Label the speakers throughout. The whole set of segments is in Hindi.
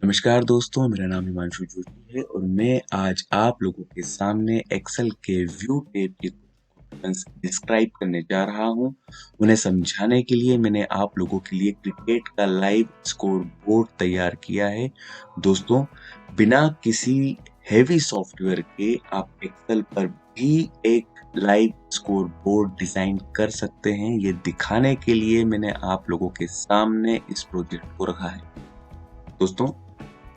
Speaker 1: नमस्कार दोस्तों, मेरा नाम हिमांशु जोशी है और मैं आज आप लोगों के सामने एक्सेल के व्यू टेब के फंक्शंस डिस्क्राइब करने जा रहा हूं। उन्हें समझाने के लिए मैंने आप लोगों के लिए क्रिकेट का लाइव स्कोर बोर्ड तैयार किया है। दोस्तों, बिना किसी हेवी सॉफ्टवेयर के आप एक्सेल पर भी एक लाइव स्कोर बोर्ड डिजाइन कर सकते हैं। ये दिखाने के लिए मैंने आप लोगों के सामने इस प्रोजेक्ट को रखा है। दोस्तों,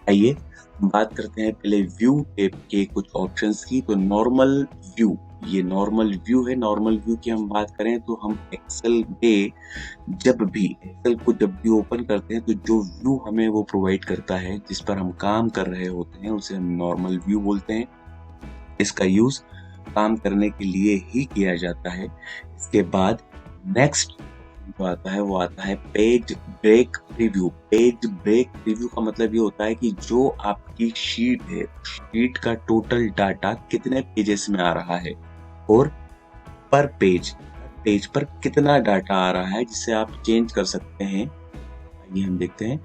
Speaker 1: आइए हम बात करते हैं पहले व्यू टेब के कुछ ऑप्शंस की। तो नॉर्मल व्यू, ये नॉर्मल व्यू है। नॉर्मल व्यू की हम बात करें तो हम एक्सेल में एक्सेल को जब भी ओपन करते हैं तो जो व्यू हमें वो प्रोवाइड करता है, जिस पर हम काम कर रहे होते हैं, उसे हम नॉर्मल व्यू बोलते हैं। इसका यूज काम करने के लिए ही किया जाता है। इसके बाद नेक्स्ट जो आता है वो आता है page break preview. Page break preview का मतलब ये होता है कि जो आपकी शीट है, शीट का टोटल डाटा कितने पेजेस में आ रहा है और पर पेज पर कितना डाटा आ रहा है, जिसे आप चेंज कर सकते हैं। आइए हम देखते हैं।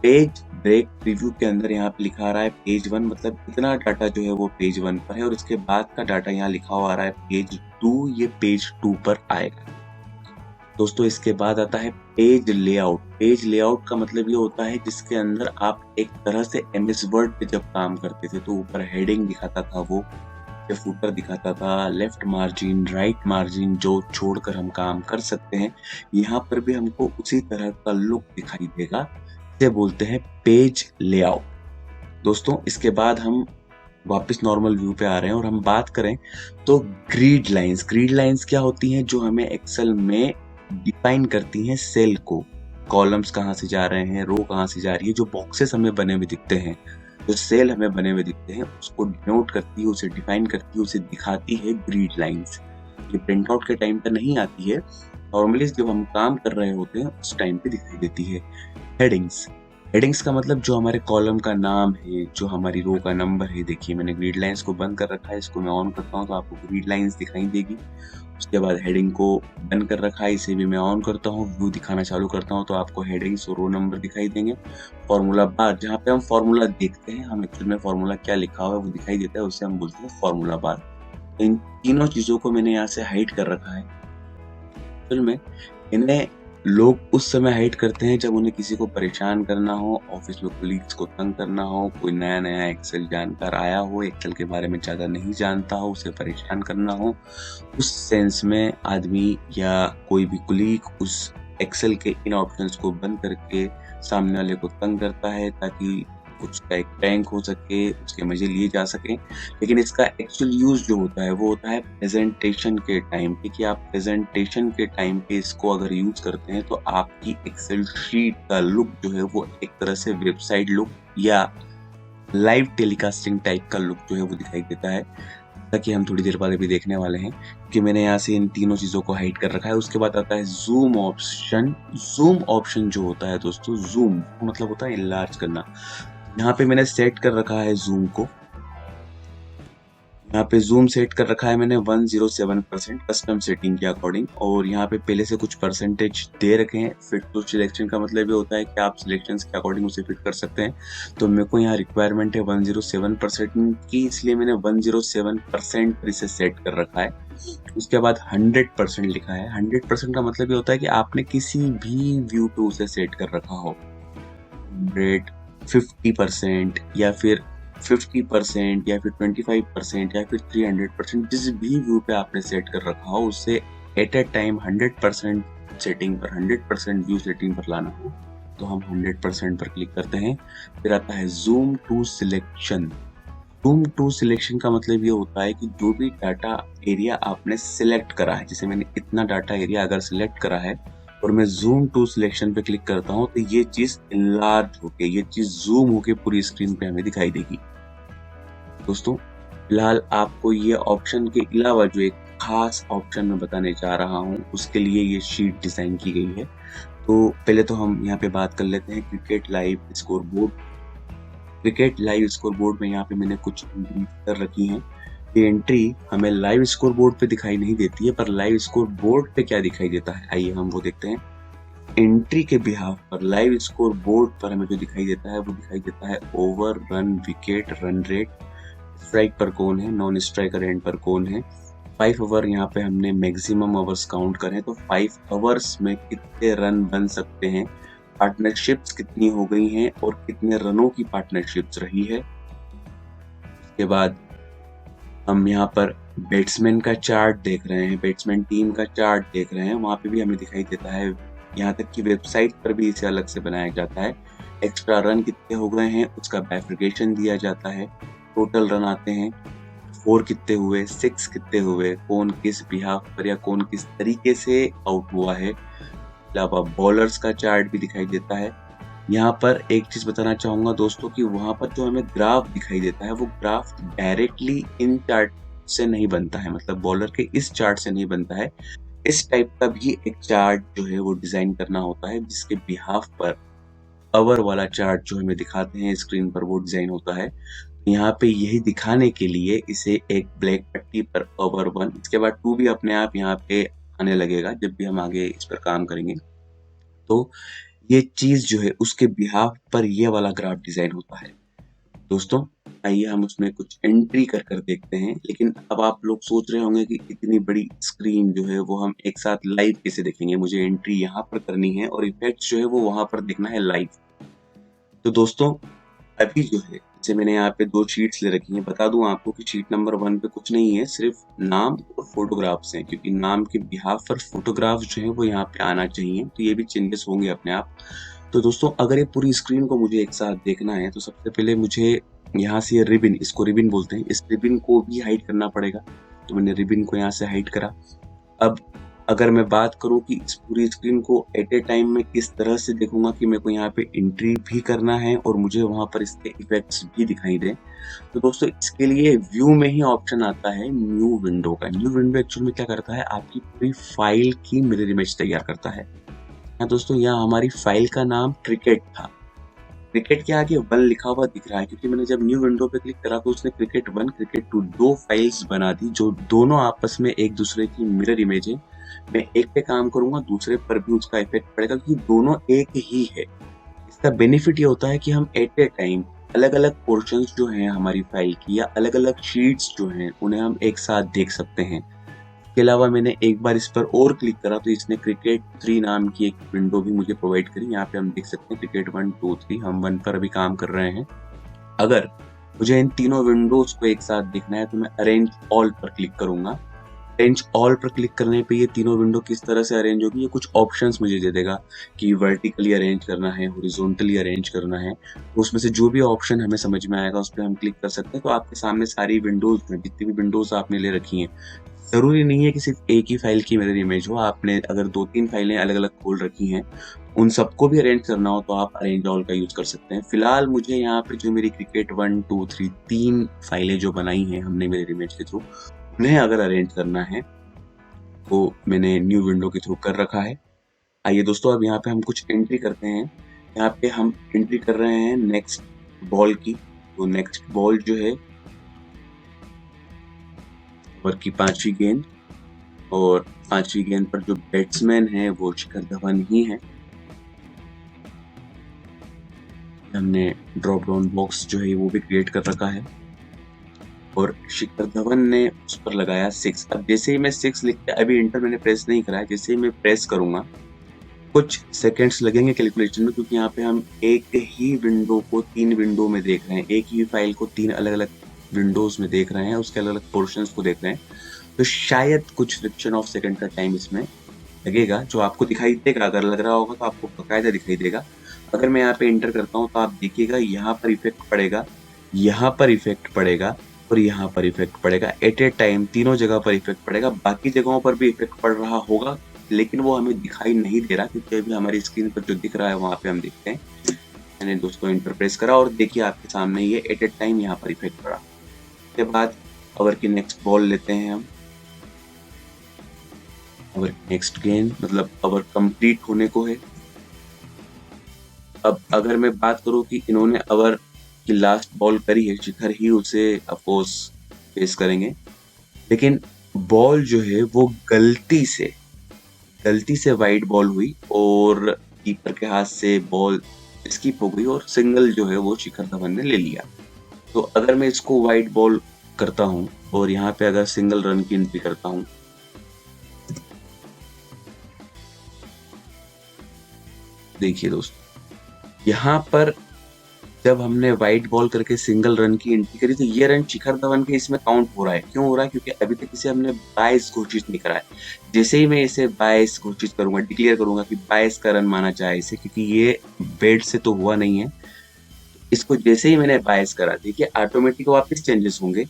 Speaker 1: पेज ब्रेक प्रीव्यू के अंदर यहाँ पे लिखा आ रहा है पेज 1, मतलब इतना डाटा जो है वो पेज 1 पर है और उसके बाद का डाटा यहाँ लिखा हुआ आ रहा है पेज 2, ये पेज 2 पर आएगा। दोस्तों, इसके बाद आता है पेज लेआउट। पेज लेआउट का मतलब ये होता है जिसके अंदर आप एक तरह से एमएस वर्ड पे जब काम करते थे तो ऊपर हेडिंग दिखाता था, वो फुटर दिखाता था, लेफ्ट मार्जिन, राइट मार्जिन जो छोड़कर हम काम कर सकते हैं। यहाँ पर भी हमको उसी तरह का लुक दिखाई देगा, इसे बोलते हैं पेज लेआउट। दोस्तों, इसके बाद हम वापस नॉर्मल व्यू पे आ रहे हैं और हम बात करें तो ग्रिड लाइंस। ग्रिड लाइंस क्या होती हैं? जो हमें एक्सेल में डिफाइन करती हैं सेल को। कॉलम्स कहाँ से जा रहे हैं, रो कहाँ से जा रही है, जो बॉक्सेस हमें बने हुए दिखते हैं, जो सेल हमें बने हुए दिखते हैं, उसको डिनोट करती है, उसे डिफाइन करती है, उसे दिखाती है ग्रिड लाइंस। ये प्रिंट आउट के टाइम पर नहीं आती है, नॉर्मली जब हम काम कर रहे होते हैं उस टाइम पे दिखाई देती है। हेडिंग्स। हेडिंग्स का मतलब जो हमारे कॉलम का नाम है, जो हमारी रो का नंबर है। देखिए, मैंने ग्रिड लाइंस को बंद कर रखा है, इसको मैं ऑन करता हूँ तो आपको ग्रिड लाइंस दिखाई देगी। उसके बाद हेडिंग को बंद कर रखा है, इसे भी मैं ऑन करता हूँ, व्यू दिखाना चालू करता हूँ तो आपको हेडिंग्स और रो नंबर दिखाई देंगे। फॉर्मूला बार, जहाँ पे हम फॉर्मूला देखते हैं, हम एक्चुअल में फॉर्मूला क्या लिखा हुआ है वो दिखाई देता है, उसे हम बोलते हैं फॉर्मूला बार। इन तीनों चीजों को मैंने यहाँ से हाइड कर रखा है। एक्चुअल में इन्हें लोग उस समय हाइड करते हैं जब उन्हें किसी को परेशान करना हो, ऑफिस में कोलीग्स को तंग करना हो, कोई नया नया एक्सेल जानकर आया हो, एक्सेल के बारे में ज़्यादा नहीं जानता हो, उसे परेशान करना हो। उस सेंस में आदमी या कोई भी कोलीग उस एक्सेल के इन ऑप्शंस को बंद करके सामने वाले को तंग करता है ताकि कुछ का एक प्रैंक हो सके, उसके मजे लिए जा सके। लेकिन इसका एक्चुअल यूज जो होता है वो होता है प्रेजेंटेशन के टाइम पे, कि आप प्रेजेंटेशन के टाइम पे इसको अगर यूज करते हैं तो आपकी एक्सेल शीट का लुक जो है वो एक तरह से वेबसाइट लुक या लाइव टेलीकास्टिंग टाइप का लुक जो है वो दिखाई देता है, ताकि हम थोड़ी देर बाद अभी देखने वाले हैं कि मैंने यहाँ से इन तीनों चीजों को हाइड कर रखा है। उसके बाद आता है जूम ऑप्शन। जूम ऑप्शन जो होता है दोस्तों, जूम मतलब होता है इनलार्ज करना। यहाँ पे मैंने सेट कर रखा है जूम को, यहाँ पे जूम सेट कर रखा है मैंने 107% कस्टम सेटिंग के अकॉर्डिंग, और यहाँ पे पहले से कुछ परसेंटेज दे रखे हैं। फिट टू सिलेक्शन का मतलब ये होता है कि आप सिलेक्शंस के अकॉर्डिंग उसे फिट कर सकते हैं। तो मेरे को यहाँ रिक्वायरमेंट है 107% की, इसलिए मैंने 107% पर इसे सेट कर रखा है। उसके बाद 100% लिखा है। 100% का मतलब ये होता है कि आपने किसी भी व्यू पे उसे सेट कर रखा हो। 150% या फिर 50% या फिर 25% या फिर 300%, जिस भी व्यू पे आपने सेट कर रखा हो उसे एट ए टाइम 100% सेटिंग पर, 100% व्यू सेटिंग पर लाना हो तो हम 100% पर क्लिक करते हैं। फिर आता है zoom to selection. Zoom to selection का मतलब ये होता है कि जो भी डाटा एरिया आपने सिलेक्ट करा है, जैसे मैंने इतना डाटा एरिया अगर सिलेक्ट करा है और मैं जूम टू सिलेक्शन पे क्लिक करता हूँ तो ये चीज इनलार्ज होके, ये चीज जूम होके पूरी स्क्रीन पे हमें दिखाई देगी। दोस्तों, फिलहाल आपको ये ऑप्शन के अलावा जो एक खास ऑप्शन मैं बताने जा रहा हूँ, उसके लिए ये शीट डिजाइन की गई है। तो पहले तो हम यहाँ पे बात कर लेते हैं cricket live score board. Cricket live score board में यहाँ पे मैंने कुछ एंट्री कर रखी हैं। ये एंट्री हमें लाइव स्कोर बोर्ड पे दिखाई नहीं देती है, पर लाइव स्कोर बोर्ड पे क्या दिखाई देता है, आइए हम वो देखते हैं। एंट्री के बिहाफ पर लाइव स्कोर बोर्ड पर हमें जो दिखाई देता है वो दिखाई देता है over, run, wicket, run rate, strike पर कौन है, नॉन स्ट्राइकर एंड पर कौन है। 5 ओवर यहाँ पे हमने मैक्सिमम ओवर्स काउंट करें तो 5 ओवर्स में कितने रन बन सकते हैं, पार्टनरशिप्स कितनी हो गई हैं और कितने रनों की पार्टनरशिप्स रही है। उसके बाद हम यहाँ पर बैट्समैन का चार्ट देख रहे हैं, बैट्समैन टीम का चार्ट देख रहे हैं, वहां पे भी हमें दिखाई देता है। यहाँ तक कि वेबसाइट पर भी इसे अलग से बनाया जाता है। एक्स्ट्रा रन कितने हो गए हैं उसका बाइफरकेशन दिया जाता है, टोटल रन आते हैं, 4 कितने हुए, 6 कितने हुए, कौन किस बिहाफ पर या कौन किस तरीके से आउट हुआ है। अलावा बॉलर्स का चार्ट भी दिखाई देता है। यहाँ पर एक चीज बताना चाहूंगा दोस्तों कि वहां पर जो हमें ग्राफ दिखाई देता है वो ग्राफ डायरेक्टली इन चार्ट से नहीं बनता है, मतलब बॉलर के इस चार्ट से नहीं बनता है। इस टाइप का भी एक चार्ट जो है वो डिजाइन करना होता है, जिसके बिहाफ पर ओवर वाला चार्ट जो हमें दिखाते हैं स्क्रीन पर वो डिजाइन होता है। यहाँ पे यही दिखाने के लिए इसे एक ब्लैक पट्टी पर ओवर 1, इसके बाद 2 भी अपने आप यहाँ पे आने लगेगा जब भी हम आगे इस पर काम करेंगे। तो ये चीज जो है उसके बिहाफ पर ये वाला ग्राफ डिजाइन होता है। दोस्तों आइए हम उसमें कुछ एंट्री कर कर देखते हैं। लेकिन अब आप लोग सोच रहे होंगे कि इतनी बड़ी स्क्रीन जो है वो हम एक साथ लाइव कैसे देखेंगे, मुझे एंट्री यहाँ पर करनी है और इफेक्ट्स जो है वो वहां पर देखना है लाइव। तो दोस्तों अभी जो है जैसे मैंने यहाँ पे 2 शीट्स ले रखी हैं, बता दूं आपको कि शीट नंबर 1 पे कुछ नहीं है, सिर्फ नाम और फोटोग्राफ्स हैं, क्योंकि नाम के बिहाफ पर फोटोग्राफ्स जो है वो यहाँ पे आना चाहिए, तो ये भी चेंजेस होंगे अपने आप। तो दोस्तों अगर ये पूरी स्क्रीन को मुझे एक साथ देखना है तो सबसे पहले मुझे यहाँ से ये रिबिन, इसको रिबिन बोलते हैं, इस रिबिन को भी हाइड करना पड़ेगा। तो मैंने रिबिन को यहाँ से हाइड करा। अब अगर मैं बात करूं कि इस पूरी स्क्रीन को एट ए टाइम में किस तरह से देखूंगा कि मेरे को यहाँ पे एंट्री भी करना है और मुझे वहां पर इसके इफेक्ट्स भी दिखाई दें, तो दोस्तों इसके लिए व्यू में ही ऑप्शन आता है न्यू विंडो का। न्यू विंडो एक्चुअल में क्या करता है, आपकी पूरी फाइल की मिरर इमेज तैयार करता है। हाँ दोस्तों, यहाँ हमारी फाइल का नाम क्रिकेट था, क्रिकेट के आगे 1 लिखा हुआ दिख रहा है क्योंकि मैंने जब न्यू विंडो पे क्लिक करा तो उसने क्रिकेट 1 क्रिकेट 2 2 फाइल्स बना दी जो दोनों आपस में एक दूसरे की मिरर इमेज है। मैं एक पे काम करूंगा दूसरे पर भी उसका इफेक्ट पड़ेगा क्योंकि दोनों एक ही है। इसका बेनिफिट ये होता है कि हम एट ए टाइम अलग अलग पोर्शंस जो हैं हमारी फाइल की या अलग अलग शीट्स जो हैं उन्हें हम एक साथ देख सकते हैं। इसके अलावा मैंने एक बार इस पर और क्लिक करा तो इसने क्रिकेट 3 नाम की एक विंडो भी मुझे प्रोवाइड करी। यहाँ पे हम देख सकते हैं क्रिकेट 1 2 3, हम 1 पर अभी काम कर रहे हैं। अगर मुझे इन तीनों विंडोज को एक साथ देखना है तो मैं अरेंज ऑल पर क्लिक करूंगा। अरेंज ऑल पर क्लिक करने पे ये तीनों विंडो किस तरह से अरेंज होगी, ये कुछ ऑप्शंस मुझे दे देगा कि वर्टिकली अरेंज करना है, हॉरिजॉन्टली अरेंज करना है। तो उसमें से जो भी ऑप्शन हमें समझ में आएगा उस पर हम क्लिक कर सकते हैं। तो आपके सामने सारी विंडोज में जितनी भी विंडोज आपने ले रखी हैं, जरूरी नहीं है कि सिर्फ एक ही फाइल की मिरर इमेज हो। आपने अगर 2-3 फाइलें अलग अलग खोल रखी हैं, उन सबको भी अरेंज करना हो तो आप अरेंज ऑल का यूज कर सकते हैं। फिलहाल मुझे यहाँ पे जो मेरी क्रिकेट 1 2 3 3 फाइलें जो बनाई हैं हमने मिरर इमेज के थ्रू, उन्हें अगर अरेंज करना है तो मैंने न्यू विंडो के थ्रू कर रखा है। आइए दोस्तों अब यहाँ पे हम कुछ एंट्री करते हैं। यहाँ पे हम एंट्री कर रहे हैं नेक्स्ट बॉल की। तो नेक्स्ट बॉल जो है ओवर की 5वीं गेंद, और 5वीं गेंद पर जो बैट्समैन है वो शिखर धवन ही है। हमने ड्रॉप डाउन बॉक्स जो है वो भी क्रिएट कर रखा है और शिखर धवन ने उस पर लगाया 6। अब जैसे ही मैं 6 लिख के, अभी इंटर मैंने प्रेस नहीं करा है, जैसे ही मैं प्रेस करूंगा कुछ सेकंड्स लगेंगे कैलकुलेशन में, क्योंकि यहाँ पे हम एक ही विंडो को 3 विंडो में देख रहे हैं, एक ही फाइल को 3 अलग अलग विंडोज में देख रहे हैं, उसके अलग अलग पोर्शंस को देख रहे हैं। तो शायद कुछ फ्रिक्शन ऑफ सेकंड का टाइम इसमें लगेगा, जो आपको दिखाई देगा। अगर लग रहा होगा तो आपको बकायदा दिखाई देगा। अगर मैं यहाँ पे एंटर करता हूँ तो आप देखिएगा यहाँ पर इफेक्ट पड़ेगा, यहाँ पर इफेक्ट पड़ेगा और यहाँ पर इफेक्ट पड़ेगा। एट ए टाइम तीनों जगह पर इफेक्ट पड़ेगा। बाकी जगहों पर भी इफेक्ट पड़ रहा होगा लेकिन वो हमें दिखाई नहीं दे रहा, क्योंकि अभी हमारी स्क्रीन पर जो दिख रहा है वहां पे हम देखते हैं। मैंने दोस्तों एंटर प्रेस करा और देखिए आपके सामने ये एट ए टाइम यहाँ पर इफेक्ट पड़ा। उसके बाद ओवर की नेक्स्ट बॉल लेते हैं हम। ओवर नेक्स्ट गेंद मतलब ओवर कंप्लीट होने को है। अब अगर मैं बात करूं कि इन्होंने ओवर की लास्ट बॉल करी है, शिखर ही उसे अफकोर्स फेस करेंगे, लेकिन बॉल जो है वो गलती से वाइड बॉल हुई और कीपर के हाथ से बॉल स्किप हो गई और सिंगल जो है वो शिखर धवन ने ले लिया। तो अगर मैं इसको वाइड बॉल करता हूं और यहाँ पे अगर सिंगल रन की एंट्री करता हूं, देखिए दोस्तों यहाँ पर जब हमने वाइड बॉल करके सिंगल रन की एंट्री करी तो ये रन शिखर धवन के इसमें काउंट हो रहा है। क्यों हो रहा है? क्योंकि अभी तक इसे हमने 22 घोषित नहीं करा है। जैसे ही मैं इसे 22 घोषित करूंगा, डिक्लेयर करूंगा कि 22 का रन माना जाए इसे, क्योंकि ये बेट से तो हुआ नहीं है, इसको जैसे ही मैंने 22 करा, देखिए ऑटोमेटिक वापस चेंजेस होंगे।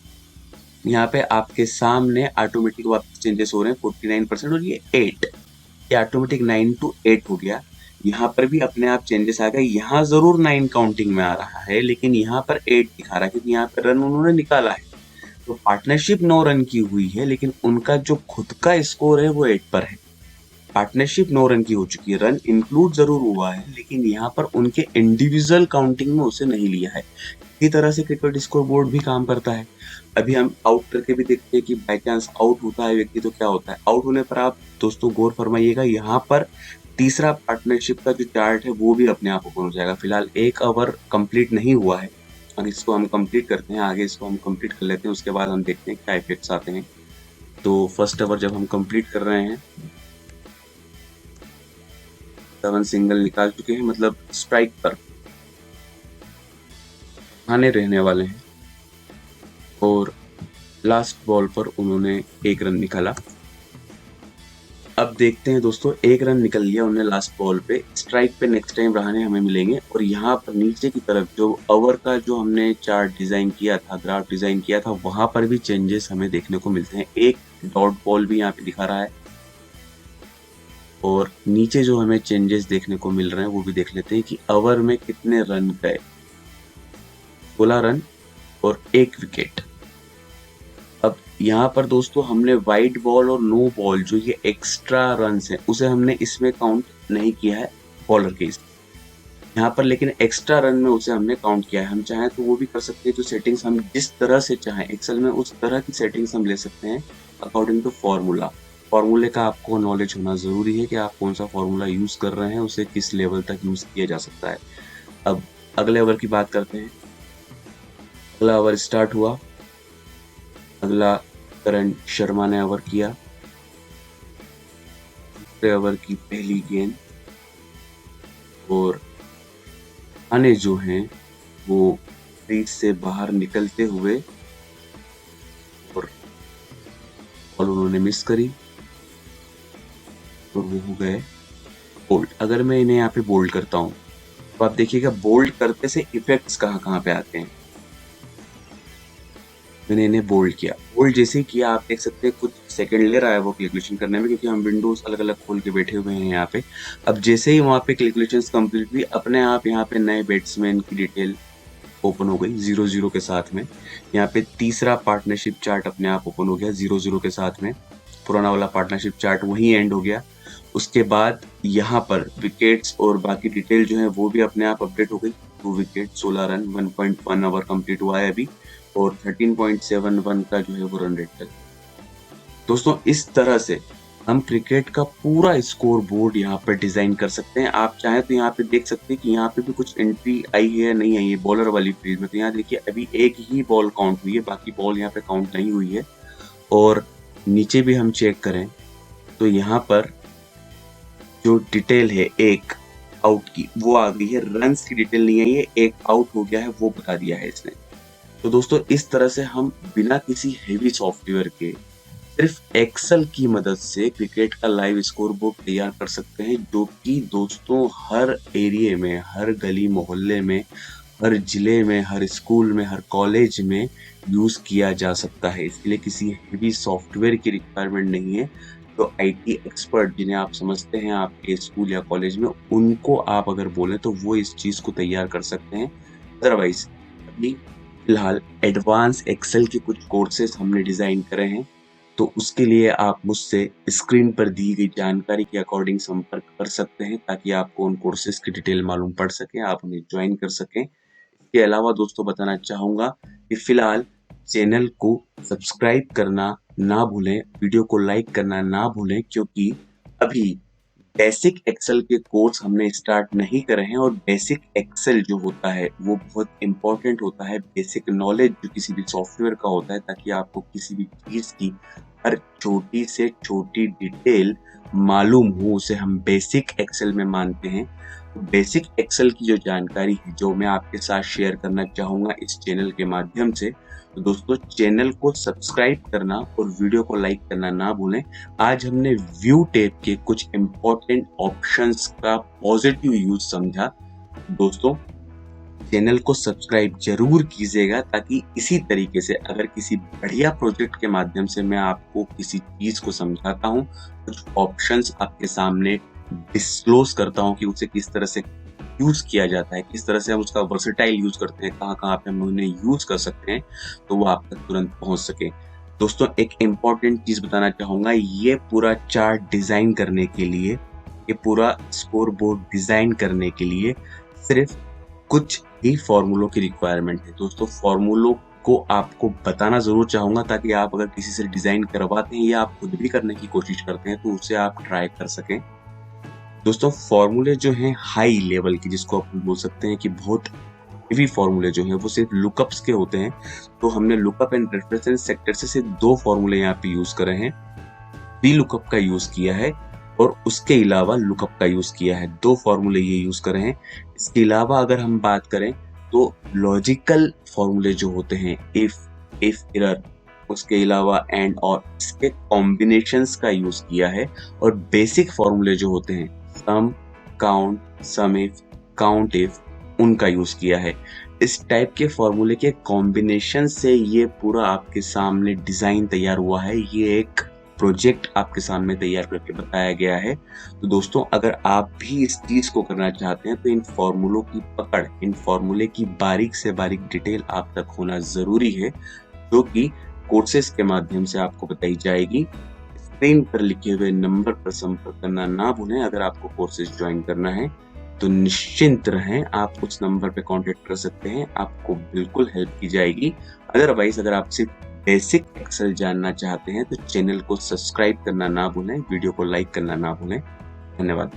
Speaker 1: यहाँ पे आपके सामने ऑटोमेटिक वापस चेंजेस हो रहे हैं 49% और ये 8, ये ऑटोमेटिक 9 to 8 हो गया। यहाँ पर भी अपने आप चेंजेस आ गए। यहाँ जरूर 9 काउंटिंग में आ रहा है, लेकिन यहाँ पर 8 दिखा रहा है क्योंकि यहाँ पर रन उन्होंने निकाला है। तो पार्टनरशिप 9 रन की हुई है, लेकिन उनका जो खुद का स्कोर है वो 8 पर है। पार्टनरशिप 9 रन की हो चुकी है, रन इंक्लूड जरूर हुआ है, लेकिन यहाँ पर उनके इंडिविजुअल काउंटिंग में उसे नहीं लिया है। इसी तरह से क्रिकेट स्कोर बोर्ड भी काम करता है। अभी हम आउट करके भी देखते हैं कि बाई चांस आउट होता है व्यक्ति तो क्या होता है। आउट होने पर आप दोस्तों गौर फरमाइएगा, यहाँ पर तीसरा पार्टनरशिप का जो चार्ट है वो भी अपने आप ओपन हो जाएगा। फिलहाल 1 ओवर कंप्लीट नहीं हुआ है, और इसको हम कंप्लीट करते हैं, आगे इसको हम कंप्लीट कर लेते हैं, उसके बाद हम देखते हैं क्या इफेक्ट्स आते हैं। तो फर्स्ट ओवर जब हम कंप्लीट कर रहे हैं, 7 सिंगल निकाल चुके हैं, मतलब स्ट्राइक पर आने रहने वाले हैं, और लास्ट बॉल पर उन्होंने 1 रन निकाला। अब देखते हैं दोस्तों, 1 रन निकल लिया उन्होंने लास्ट बॉल पे। स्ट्राइक पे नेक्स्ट टाइम रहाने हमें मिलेंगे, और यहाँ पर नीचे की तरफ जो ओवर का जो हमने चार्ट डिजाइन किया था, ग्राफ डिजाइन किया था, वहां पर भी चेंजेस हमें देखने को मिलते हैं। एक डॉट बॉल भी यहाँ पे दिखा रहा है, और नीचे जो हमें चेंजेस देखने को मिल रहे हैं वो भी देख लेते हैं कि ओवर में कितने रन गए। 16 रन और 1 विकेट। अब यहाँ पर दोस्तों हमने वाइड बॉल और नो बॉल जो ये एक्स्ट्रा रन है उसे हमने इसमें काउंट नहीं किया है बॉलर के इसमें। यहाँ पर लेकिन एक्स्ट्रा रन में उसे हमने काउंट किया है। हम चाहें तो वो भी कर सकते हैं, जो सेटिंग्स हम जिस तरह से चाहें एक्सेल में उस तरह की सेटिंग्स हम ले सकते हैं अकॉर्डिंग टू फॉर्मूला। फॉर्मूले का आपको नॉलेज होना जरूरी है कि आप कौन सा फॉर्मूला यूज कर रहे हैं, उसे किस लेवल तक यूज किया जा सकता है। अब अगले ओवर की बात करते हैं। अगला ओवर स्टार्ट हुआ। अगला करण शर्मा ने ओवर किया। दूसरे ओवर की पहली गेंद, और आने जो हैं वो क्रीज से बाहर निकलते हुए, और बॉल उन्होंने मिस करी और वो हो गए बोल्ड। अगर मैं इन्हें यहाँ पे बोल्ड करता हूँ तो आप देखिएगा बोल्ड करते से इफेक्ट्स कहाँ कहाँ पे आते हैं। मैंने इन्हें बोल्ड किया, बोल्ड जैसे ही किया आप देख सकते हैं कुछ सेकंड ले रहा है वो कैलकुलेशन करने में, क्योंकि हम विंडोज अलग अलग खोल के बैठे हुए हैं यहाँ पे। अब जैसे ही वहाँ पे कैलकुलेशंस कंप्लीट हुई, अपने आप यहाँ पे नए बैट्समैन की डिटेल ओपन हो गई 0-0 के साथ में। यहाँ पे तीसरा पार्टनरशिप चार्ट अपने आप ओपन हो गया 0-0 के साथ में। पुराना वाला पार्टनरशिप चार्ट वहीं एंड हो गया। उसके बाद यहाँ पर विकेट्स और बाकी डिटेल जो है वो भी अपने आप अपडेट हो गई। 2 विकेट, 16 रन, 1.1 ओवर कंप्लीट हुआ है अभी, और 13.71 का जो है वो रन रेट है। दोस्तों इस तरह से हम क्रिकेट का पूरा स्कोर बोर्ड यहाँ पर डिजाइन कर सकते हैं। आप चाहें तो यहाँ पे देख सकते हैं कि यहाँ पे भी कुछ एंट्री आई है या नहीं आई है बॉलर वाली फील्ड में। तो यहाँ देखिए अभी एक ही बॉल काउंट हुई है, बाकी बॉल यहाँ पे काउंट नहीं हुई है। और नीचे भी हम चेक करें तो यहाँ पर जो डिटेल है एक आउट की वो आ गई है, रन्स की डिटेल नहीं आई है, एक आउट हो गया है वो बता दिया है इसने। तो दोस्तों इस तरह से हम बिना किसी हेवी सॉफ्टवेयर के सिर्फ एक्सेल की मदद से क्रिकेट का लाइव स्कोर बोर्ड तैयार कर सकते हैं, जो कि दोस्तों हर एरिया में, हर गली मोहल्ले में, हर जिले में, हर स्कूल में, हर कॉलेज में यूज किया जा सकता है। इसके लिए किसी हेवी सॉफ्टवेयर की रिक्वायरमेंट नहीं है। तो आईटी एक्सपर्ट जिन्हें आप समझते हैं आपके स्कूल या कॉलेज में, उनको आप अगर बोले तो वो इस चीज को तैयार कर सकते हैं। अदरवाइज अभी फिलहाल एडवांस एक्सेल के कुछ कोर्सेस हमने डिजाइन करे हैं, तो उसके लिए आप मुझसे स्क्रीन पर दी गई जानकारी के अकॉर्डिंग संपर्क कर सकते हैं, ताकि आपको उन कोर्सेज की डिटेल मालूम पड़ सके, आप उन्हें ज्वाइन कर सकें। इसके अलावा दोस्तों बताना चाहूंगा कि फिलहाल चैनल को सब्सक्राइब करना ना भूलें, वीडियो को लाइक करना ना भूलें, क्योंकि अभी बेसिक एक्सेल के कोर्स हमने स्टार्ट नहीं करे हैं और बेसिक एक्सेल जो होता है वो बहुत इंपॉर्टेंट होता है। बेसिक नॉलेज जो किसी भी सॉफ्टवेयर का होता है, ताकि आपको किसी भी चीज की हर छोटी से छोटी डिटेल मालूम हो, उसे हम बेसिक एक्सेल में मानते हैं। तो बेसिक एक्सेल की जो जानकारी है जो मैं आपके साथ शेयर करना चाहूंगा इस चैनल के माध्यम से, तो दोस्तों चैनल को सब्सक्राइब करना और वीडियो को लाइक करना ना भूलें। आज हमने व्यू टैब के कुछ इंपॉर्टेंट ऑप्शंस का पॉजिटिव यूज समझा। दोस्तों चैनल को सब्सक्राइब जरूर कीजिएगा, ताकि इसी तरीके से अगर किसी बढ़िया प्रोजेक्ट के माध्यम से मैं आपको किसी चीज को समझाता हूँ, कुछ ऑप्शंस आपके सामने डिस्क्लोज करता हूँ कि उसे किस तरह से यूज किया जाता है, किस तरह से हम उसका वर्सेटाइल यूज करते हैं, कहाँ कहाँ पे हम उन्हें यूज कर सकते हैं, तो वो आप तक तुरंत पहुंच सके। दोस्तों एक इम्पॉर्टेंट चीज बताना चाहूंगा, ये पूरा चार्ट डिजाइन करने के लिए, ये पूरा स्कोर बोर्ड डिजाइन करने के लिए सिर्फ कुछ ही फॉर्मूलों की रिक्वायरमेंट है। दोस्तों फॉर्मूलों को आपको बताना जरूर चाहूंगा, ताकि आप अगर किसी से डिजाइन करवाते हैं या आप खुद भी करने की कोशिश करते हैं तो उसे आप ट्राई कर सकें। दोस्तों फॉर्मूले जो हैं हाई लेवल की, जिसको आप बोल सकते हैं कि बहुत हेवी फॉर्मूले जो हैं वो सिर्फ लुकअप्स के होते हैं, तो हमने लुकअप एंड रेफरेंस सेक्टर से सिर्फ 2 फॉर्मूले यहाँ पे यूज करे हैं। वी लुकअप का यूज किया है और उसके अलावा लुकअप का यूज किया है। 2 फॉर्मूले ये यूज करे हैं। इसके अलावा अगर हम बात करें तो लॉजिकल फॉर्मूले जो होते हैं, इफ एरर, उसके अलावा एंड और, इसके कॉम्बिनेशंस का यूज किया है। और बेसिक फॉर्मूले जो होते हैं sum, count, sum if, count if, उनका यूज किया है। इस टाइप के फॉर्मूले के कॉम्बिनेशन से ये पूरा आपके सामने डिजाइन तैयार हुआ है। ये एक प्रोजेक्ट आपके सामने तैयार करके बताया गया है। तो दोस्तों अगर आप भी इस चीज को करना चाहते हैं तो इन फॉर्मूलों की पकड़, इन फॉर्मूले की बारीक से बारीक डिटेल आप तक होना जरूरी है, जो कि कोर्सेज के माध्यम से आपको बताई जाएगी। स्क्रीन पर लिखे हुए नंबर पर संपर्क करना ना भूलें। अगर आपको कोर्सेज ज्वाइन करना है तो निश्चिंत रहें, आप उस नंबर पे कांटेक्ट कर सकते हैं, आपको बिल्कुल हेल्प की जाएगी। अदरवाइज अगर आप सिर्फ बेसिक एक्सेल जानना चाहते हैं तो चैनल को सब्सक्राइब करना ना भूलें, वीडियो को लाइक करना ना भूलें। धन्यवाद।